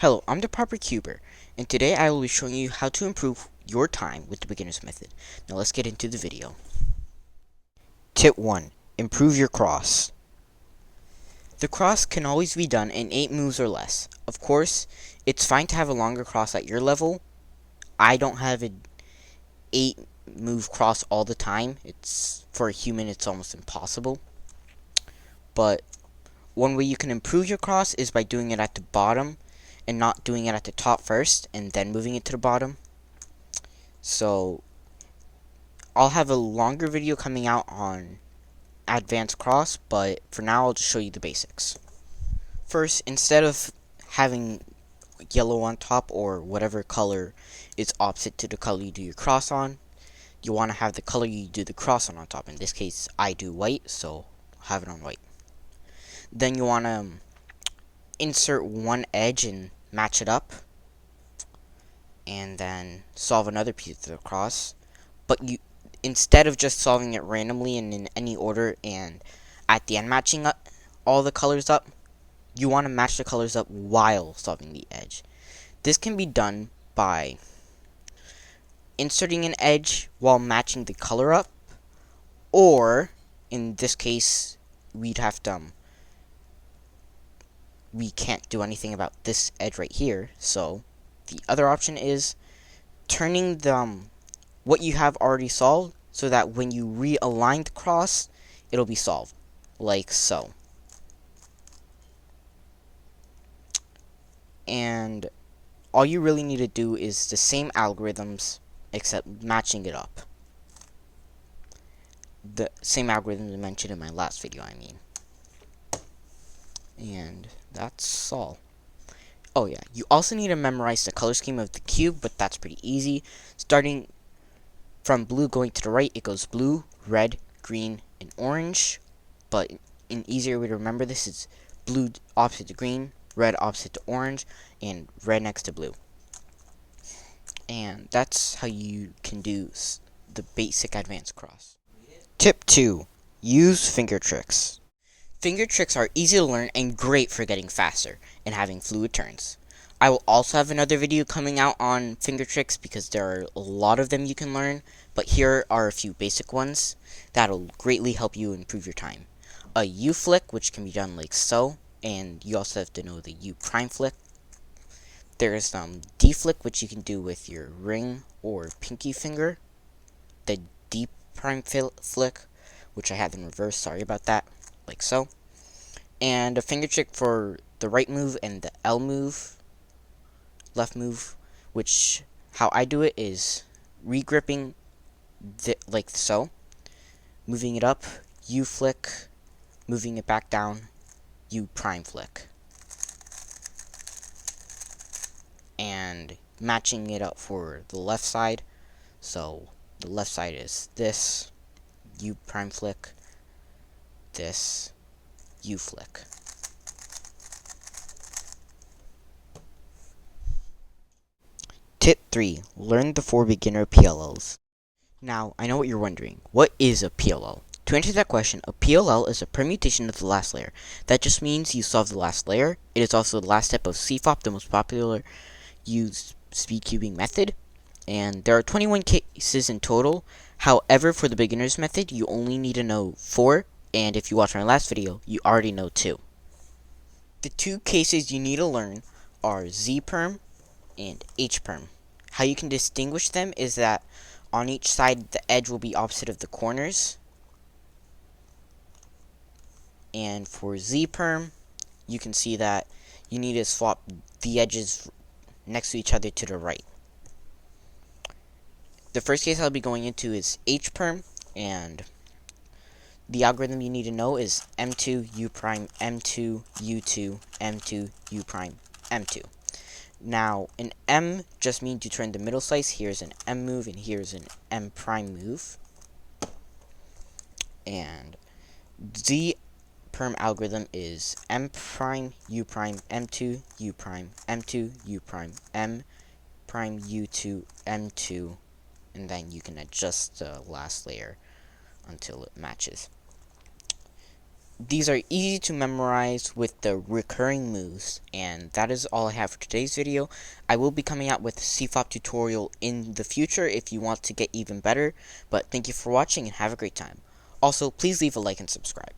Hello, I'm the Proper Cuber, and today I will be showing you how to improve your time with the beginner's method. Now let's get into the video. Tip 1. Improve your cross. The cross can always be done in 8 moves or less. Of course, it's fine to have a longer cross at your level. I don't have an 8 move cross all the time. For a human, it's almost impossible. But one way you can improve your cross is by doing it at the bottom and not doing it at the top first and then moving it to the bottom. So I'll have a longer video coming out on advanced cross, but for now I'll just show you the basics. First, instead of having yellow on top or whatever color is opposite to the color you do your cross on, you want to have the color you do the cross on top. In this case, I do white, so have it on white. Then you want to insert one edge and match it up, and then solve another piece of the cross. But instead of just solving it randomly and in any order and at the end matching up all the colors up, you want to match the colors up while solving the edge. This can be done by inserting an edge while matching the color up, or in this case we'd have to we can't do anything about this edge right here, so the other option is turning what you have already solved so that when you realign the cross, it'll be solved, like so. And all you really need to do is the same algorithms, except matching it up. The same algorithms I mentioned in my last video, I mean. And that's all. Oh yeah, you also need to memorize the color scheme of the cube, but that's pretty easy. Starting from blue going to the right, it goes blue, red, green, and orange. But an easier way to remember this is blue opposite to green, red opposite to orange, and red next to blue. And that's how you can do the basic advanced cross. Tip 2. Use finger tricks. Finger tricks are easy to learn and great for getting faster and having fluid turns. I will also have another video coming out on finger tricks because there are a lot of them you can learn, but here are a few basic ones that'll greatly help you improve your time. A U flick, which can be done like so, and you also have to know the U prime flick. There's D flick, which you can do with your ring or pinky finger. The D prime flick, which I have in reverse, sorry about that, like so. And a finger trick for the right move and the L move, left move, which how I do it is regripping like so, moving it up, U flick, moving it back down, U prime flick, and matching it up for the left side. So the left side is this, U prime flick, this, U flick. Tip 3. Learn the 4 beginner PLLs. Now, I know what you're wondering. What is a PLL? To answer that question, a PLL is a permutation of the last layer. That just means you solve the last layer. It is also the last step of CFOP, the most popular used speed cubing method. And there are 21 cases in total. However, for the beginner's method, you only need to know 4. And if you watched my last video, you already know 2. The 2 cases you need to learn are Z-perm and H-perm. How you can distinguish them is that on each side, the edge will be opposite of the corners. And for Z-perm, you can see that you need to swap the edges next to each other to the right. The first case I'll be going into is H-perm, and the algorithm you need to know is M2, U prime, M2, U2, M2, U prime, M2. Now, an M just means you turn the middle slice. Here's an M move, and here's an M prime move. And Z perm algorithm is M prime, U prime, M2, U prime, M2, U prime, M prime, U2, M2, and then you can adjust the last layer until it matches. These are easy to memorize with the recurring moves, and that is all I have for today's video. I will be coming out with a CFOP tutorial in the future if you want to get even better, but thank you for watching and have a great time. Also, please leave a like and subscribe.